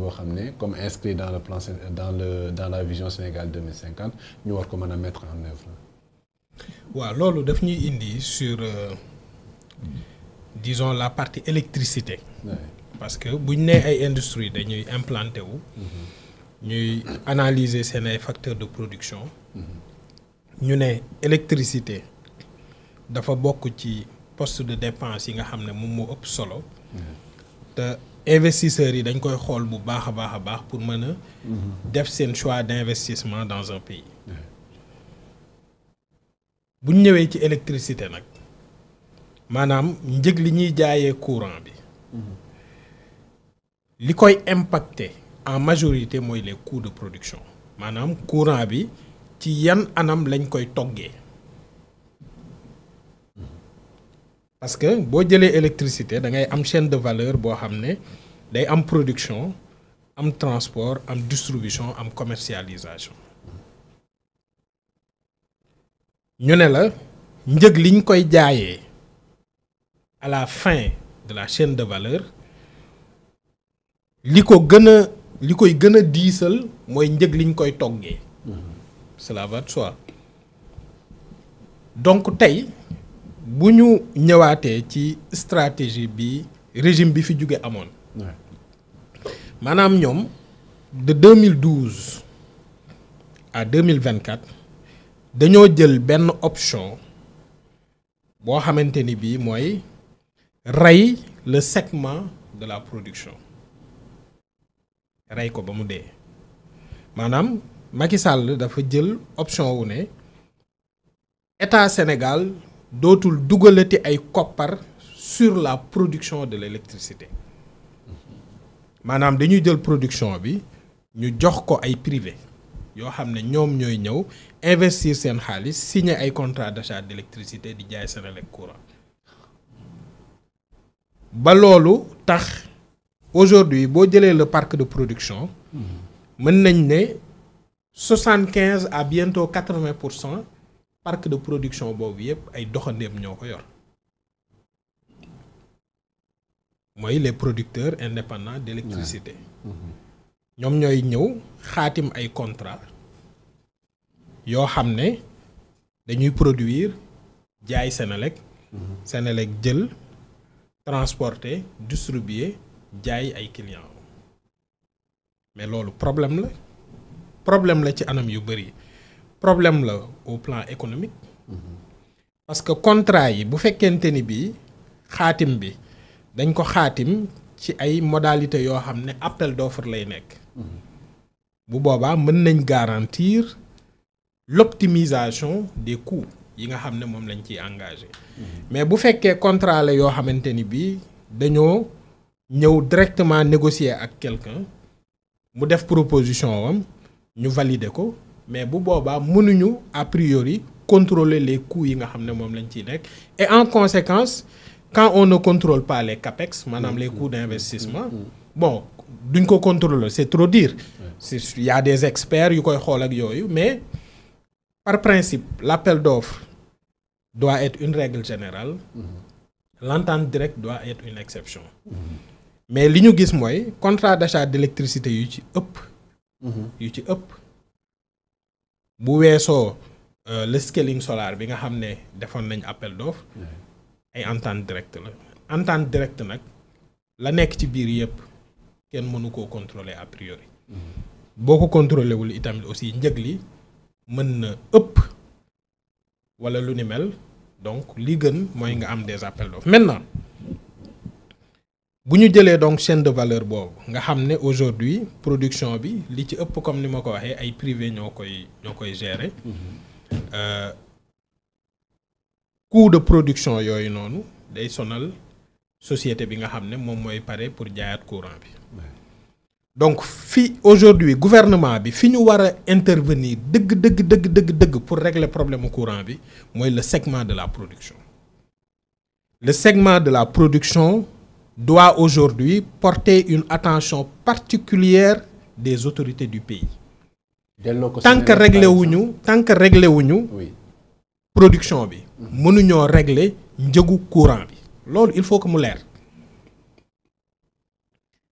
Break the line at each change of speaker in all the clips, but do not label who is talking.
boo xam ne comme inscrit dans le plan dans la vision Sénégal 2050 ñu war ko mën a mettre en œuvre.
waaw loolu daf ñuy indi sur disons la partie électricité. Ouais. Parce que bu ñu nee ay industrie dañuy implanté wu. ñuy analyser seen ay facteurs de production. ñu ne électricité dafa bokk ci poste de dépense yi nga xam ne moom moo ëpp solo. te investisseurs yi dañ koy xool bu baax a baax pour mën a. def seen choix d'investissement dans un pays. bu ñu ñëwee ci électricité nag maanaam njëg li ñuy jaayee courant bi. li koy impacter en majorité mooy les coûts de production maanaam courant bi ci yan anam lañ koy toggee. parce que boo jëlee électricité da ngay am chaîne de valeur boo xam ne day am production am transport am distribution am commercialisation. ñu ne la njëg liñ koy jaayee à la fin de la chaîne de valeur li koy gën a diisal mooy njëg liñ koy toggee. Cela va de soi. donc tey bu ñu ñëwaatee ci stratégie bi régime bi fi jóge amoon. maanaam ñoom de 2012 à 2024 dañoo jël benn option boo xamante ni bii mooy rey le segment de la production rey ko ba mu dee maanaam Macky Sall dafa jël option wu ne état Sénégal dootul dugalati ay koppar sur la production de l'électricité maanaam dañuy jël production bi ñu jox ko ay privé yoo xam ne ñoom ñooy ñëw investir seen xaalis signer ay contrat d'achat d'électricité di jaay Senelec courant ba loolu tax aujourd'hui boo jëlee le parc de production mën nañ ne 75 à bientôt 80% parc de production boobu yépp ay doxandéem ñoo ko yor mooy les producteurs indépendants d'électricité ñoom ñooy ñëw xaatim ay contrat yoo xam ne dañuy produire jaay Senelec Senelec jël transporter distribuer jaay ay clients mais loolu problème la ci anam yu bari problème la au plan économique parce que contrat yi bu fekkente ni bii xaatim bi dañ ko xaatim ci ay modalités yoo xam ne appel d'offre lay nekk bu boobaa mën nañ garantir l'optimisation des coûts yi nga xam ne moom lañ ciy engagé mais bu fekkee contrat la yoo xamante ni bii dañoo ñëw directement négocier ak quelqu'un mu def proposition wam ñu valider ko mais bu boobaa mënuñu a priori contrôler les coûts yi nga xam ne moom lañ ciy nekk et en conséquence quand on ne contrôle pas les capex maanaam les coûts d'investissement bon duñ ko contrôler c'est trop dire il y a des experts yu koy xool ak yooyu mais par principe l'appel d'offres doit être une règle générale l'entente directe doit être une exception mais li ñu gis mooy contrat d'achat d'électricité yu ci ëpp bu weesoo le scaling solar bi nga xam ne defoon nañ appel d'offres ay entente directe la entente directe nag la nekk ci biir yëpp kenn mënu koo contrôler a priori boo ko contrôler wul itamit aussi njëg li mën na ëpp wala lu ni mel donc li gën mooy nga am des appels d'offres maintenant bu ñu jëlee donc chaîne de valeur boobu nga xam ne aujourd'hui production bi li ci ëpp comme ni ma ko waxee ay privé ñoo koy gérer coût de production yooyu noonu day sonal société bi nga xam ne moom mooy pare pour jaayaat courant bi donc fi aujourd'hui gouvernement bi fi ñu war a intervenir dëgg pour régler problème courant bi mooy le segment de la production le segment de la production doit aujourd'hui porter une attention particulière des autorités du pays tant que réglé wuñu production bi mënuñoo régler njëgu courant bi loolu il faut que mu leer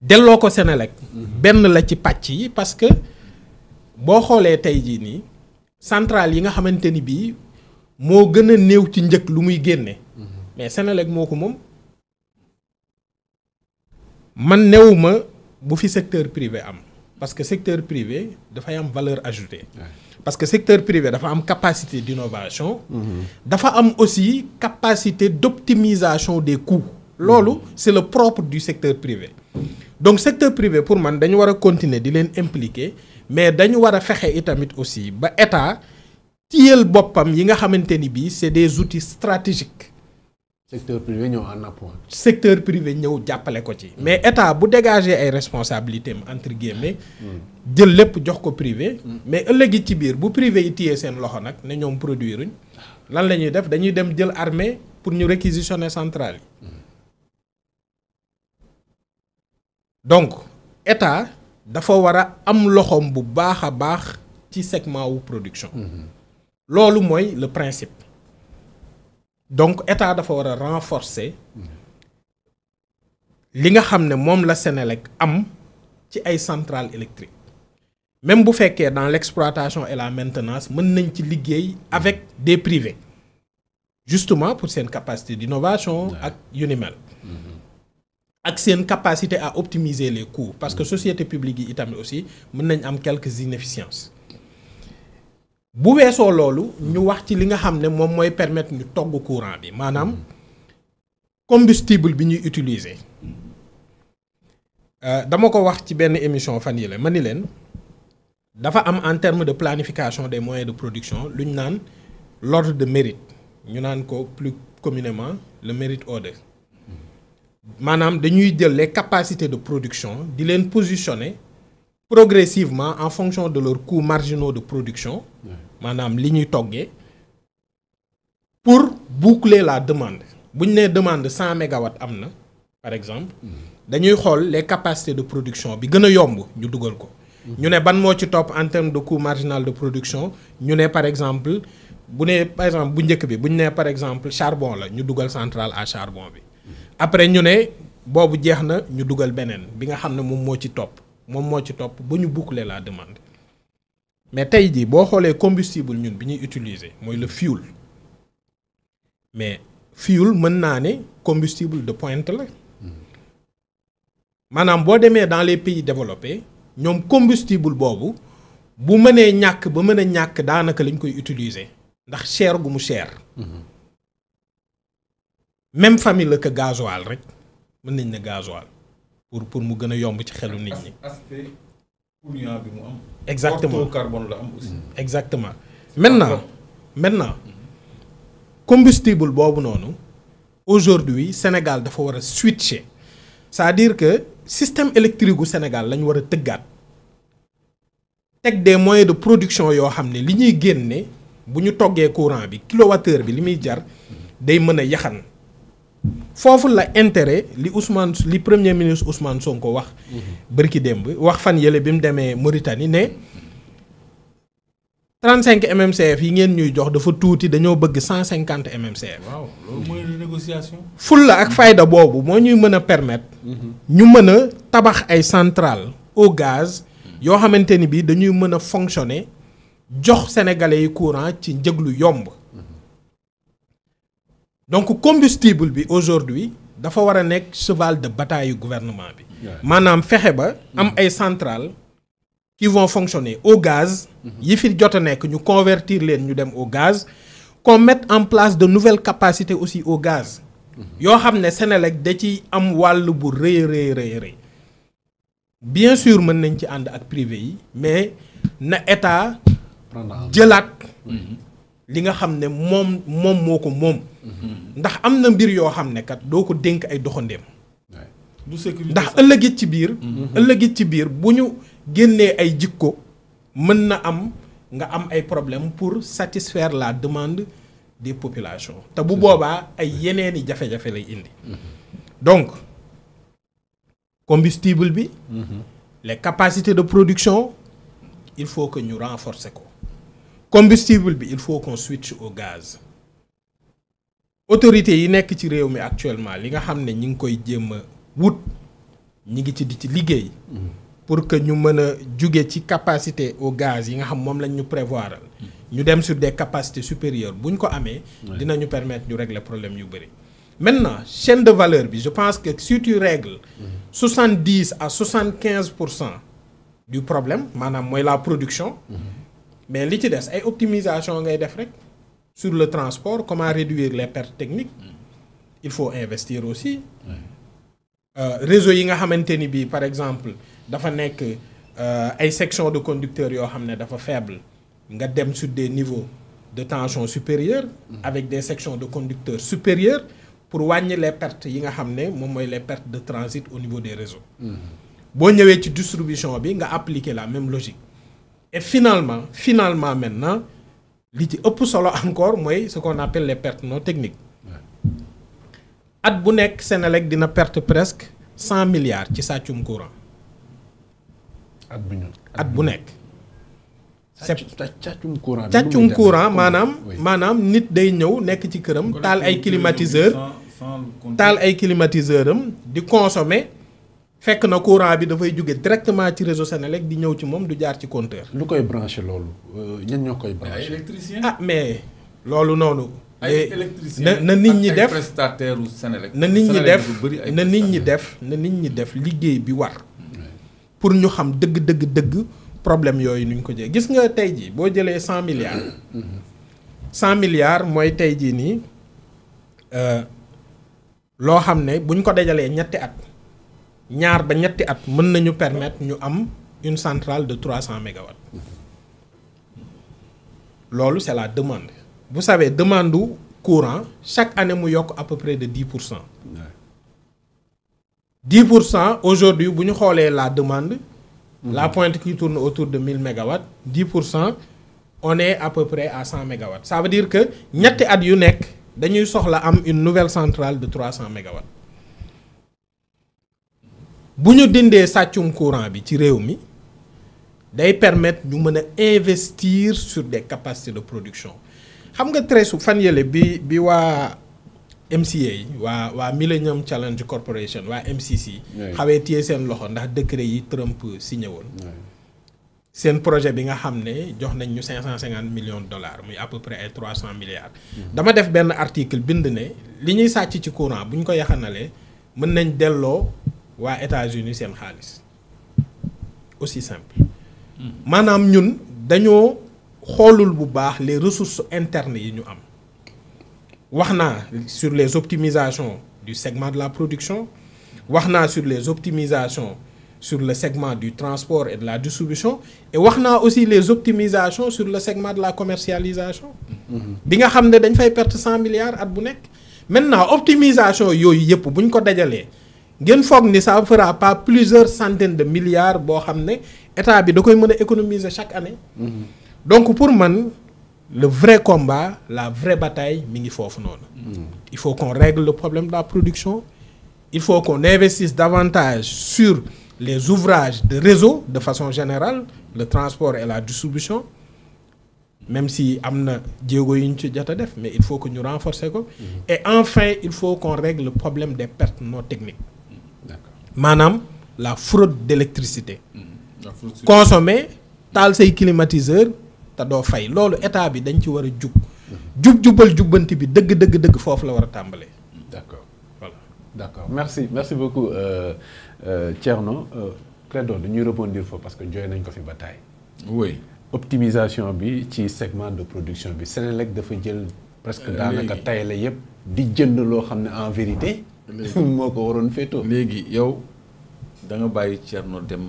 delloo ko Senelec benn la ci pàcc yi parce que boo xoolee tey jii nii centrale yi nga xamante ni bii moo gën a néew ci njëkk lu muy génne mais Senelec moo ko moom man newuma bu fi secteur privé am parce que secteur privé dafay am valeur ajoutée parce que secteur privé dafa am capacité d'innovation dafa am aussi capacité d'optimisation des coûts loolu c'est le propre du secteur privé donc secteur privé pour man dañu war a continuer di leen impliquer mais dañu war a fexe itamit aussi ba état tiyel boppam yi nga xamante ni bii c'est des outils stratégiques
secteur privé ñëw en appoint.
secteur privé ñëw jàppale ko ci mais état bu dégager ay responsabilités entre guillemets jël lépp jox ko privé mais ëllëgi ci biir bu privé yi téyee seen loxo nag ne ñoom produire lan la ñuy def dañuy dem jël armée pour ñu réquisitionner centrale yi donc état dafa war a am loxoom bu baax a baax ci segment wu production loolu mooy le principe donc état dafa war a renforcer li nga xam ne moom la Senelec am ci ay centrales électriques même bu fekkee dans l'exploitation et la maintenance mën nañ ci liggéey avec des privés justement pour seen capacité d'innovation ak yu ni mel ak seen capacité à optimiser les coûts parce que société publique yi itamit aussi mën nañ am quelques inefficiences bu weesoo loolu ñu wax ci li nga xam ne moom mooy permettre ñu togg courant bi maanaam combustible bi ñuy utiliser dama ko wax ci benn émission fan yi la ma ni leen dafa am en termes de planification des moyens de production lu ñu naan l'ordre de mérite ñu naan ko plus communément le mérite order maanaam dañuy jël les capacités de production di leen positionner progressivement en fonction de leurs coûts marginaux de production maanaam li ñuy toggee pour boucler la demande bu ñu nee demande 100 mégawatts am na par exemple dañuy xool les capacités de production bi gën a yomb ñu dugal ko ñu ne ban moo ci topp en termes de coût marginal de production ñu ne par exemple bu nee par exemple bu njëkk bi bu ñu nee par exemple charbon la ñu dugal centrale à charbon bi après ñu ne boobu jeex na ñu dugal beneen bi nga xam ne moom moo ci topp ba ñu boucler la demande mais tey jii boo xoolee combustible ñun bi ñuy utiliser mooy le fuel mais fuel mën naa ne combustible de pointe la maanaam boo demee dans les pays développés ñoom combustible boobu bu mënee ñàkk ba mën a ñàkk daanaka lañ koy utiliser ndax cher gu mu cher même famille la que gasoil rek mën nañ ne gasoil pour mu gën a yomb ci xelu nit ñi.
aspect polluant bi mu am.
exactement
carbone la am aussi.
exactement maintenant combustible boobu noonu aujourd'hui Sénégal dafa war a switcher c'est-à-dire que système électrique gu Sénégal lañ war a tëggaat teg des moyens de production yoo xam ne li ñuy génne bu ñu toggee courant bi kilowattheure bi li muy jar day mën a yaxan foofu la intérêt li premier ministre Ousmane Sonko wax bërki démb wax fan yële bi mu demee Mauritanie ne 35 MMCF yi ngeen ñuy jox dafa tuuti dañoo bëgg 150 MMCF.
waaw loolu mooy négociation.
fulla ak fayda boobu moo ñuy mën a permettre ñu mën a tabax ay centrales au gaz yoo xamante ni bi dañuy mën a fonctionner jox sénégalais yi courant ci njëg lu yomb. donc combustible bi aujourd'hui dafa war a nekk cheval de bataille yu gouvernement bi maanaam fexe ba am ay centrales qui vont fonctionner au gaz yi fi jot a nekk ñu convertir leen ñu dem au gaz qu'on mette en place de nouvelles capacités aussi au gaz yoo xam ne Senelec da ci am wàll bu rëy bien sûr mën nañ ci ànd ak privé yi mais na état jëlaat li nga xam ne moom moo ko moom ndax am na mbir yoo xam ne kat doo ko dénk ay doxandeem
du sécurité
ndax ëllëgit ci biir bu ñu génnee ay jikko mën na am nga am ay problème pour satisfaire la demande des populations te bu boobaa ay yeneeni jafe-jafe lay indi donc combustible bi les capacités de production il faut que ñu renforcer ko combustible bi il faut qu'on switch au gaz autorités yi nekk ci réew mi actuellement li nga xam ne ñi ngi koy jéem a wut ñi ngi ci di ci liggéey pour que ñu mën a jóge ci capacité au gaz yi nga xam moom lañ ñu prévoir ñu dem sur des capacités supérieures bu ñu ko amee dinañu permettre ñu régler problème yu bëri. Maintenant chaîne de valeur bi je pense que si tu règles 70 à 75% du problème maanaam mooy la production mais li ci des ay optimisation ngay def rek sur le transport comment réduire les pertes techniques il faut investir aussi réseau yi nga xamante ni bii par exemple dafa nekk ay sections de conducteurs yoo xam ne dafa faible nga dem sur des niveaux de tension supérieurs avec des sections de conducteurs supérieures pour wàññi les pertes yi nga xam ne moom mooy les pertes de transit au niveau des réseaux boo ñëwee ci distribution bi nga appliquer la même logique et finalement maintenant li ci ëpp solo encore mooy ce qu'on appelle les pertes non techniques at bu nekk Senelec dina perte presque 100 milliards ci sàccum courant at bu nekk càccum courant maanaam nit day ñëw nekk ci këram taal ay climatiseur am di consommer fekk na courant bi dafay jóge directement ci réseau Senelec di ñëw ci moom du jaar ci compteur.
lu koy branché loolu ñan ñoo koy branché.
électricien
mais loolu noonu.
ay électricien
na nit ñi def
prestataire u Senelec
na nit ñi def liggéey bi war. pour ñu xam dëgg problème yooyu nuñ ko jëlee gis nga tey jii boo jëlee 100 milliards. 100 milliards mooy tey jii nii loo xam ne buñ ko dajalee ñetti at. ñaar ba ñetti at mën nañu permettre ñu am une centrale de 300 mégawatts loolu c'est la demande vous savez demande du courant chaque année mu yokk à peu près de 10%. 10% aujourd'hui bu ñu xoolee la demande. La pointe qui tourne autour de 1000 mégawatts 10% on est à peu près à 100 mégawatts ça veut dire que ñetti at yu nekk dañuy soxla am une nouvelle centrale de 300 mégawatts. bu ñu dindee sàccum courant bi ci réew mi day permettre ñu mën a investir sur des capacités de production xam nga très souvent fan yële bi waa MCA yi waa Millennium Challenge Corporation waa MCC xawee téye seen loxo ndax décret yi Trump signé woon seen projet bi nga xam ne jox nañ ñu 550 millions de dollars muy à peu près ay 300 milliards dama def benn article bind ne li ñuy sàcc ci courant bu ñu ko yaxanalee mën nañ delloo waa États-Unis seen xaalis aussi simple maanaam ñun dañoo xoolul bu baax les ressources internes yi ñu am wax naa sur les optimisations du segment de la production wax naa sur les optimisations sur le segment du transport et de la distribution et wax naa aussi les optimisations sur le segment de la commercialisation bi nga xam ne dañ fay perte 100 milliards at bu nekk maintenant optimisation yooyu yëpp bu ñu ko dajalee ngeen foog ni ça fera pas plusieurs centaines de milliards boo xam ne état bi da koy mën a économiser chaque année. Donc pour man le vrai combat la vraie bataille mi ngi foofu noonu. Il faut qu'on règle le problème de la production. Il faut qu'on investisse davantage sur les ouvrages de réseau de façon générale le transport et la distribution même si am na jéego yu ñu ci jot a def mais il faut que ñu renforcer ko. Et enfin il faut qu'on règle le problème des pertes non techniques. Maanaam la fraude d'électricité. Consommer taal say climatiseur te doo fay loolu état bi dañ ci war a jubal jubbanti bi dëgg foofu la war a tàmbalee.
D'accord voilà d'accord merci beaucoup Thierno Clédor dañuy rebondir foofu parce que jooy nañ ko fi ba taay.
oui
optimisation bi ci segment de production bi Senelec dafa jël presque daanaka tayale yépp di jënd loo xam ne en vérité moo ko waroon féetoo.
léegi yow da nga bàyyi Thierno dem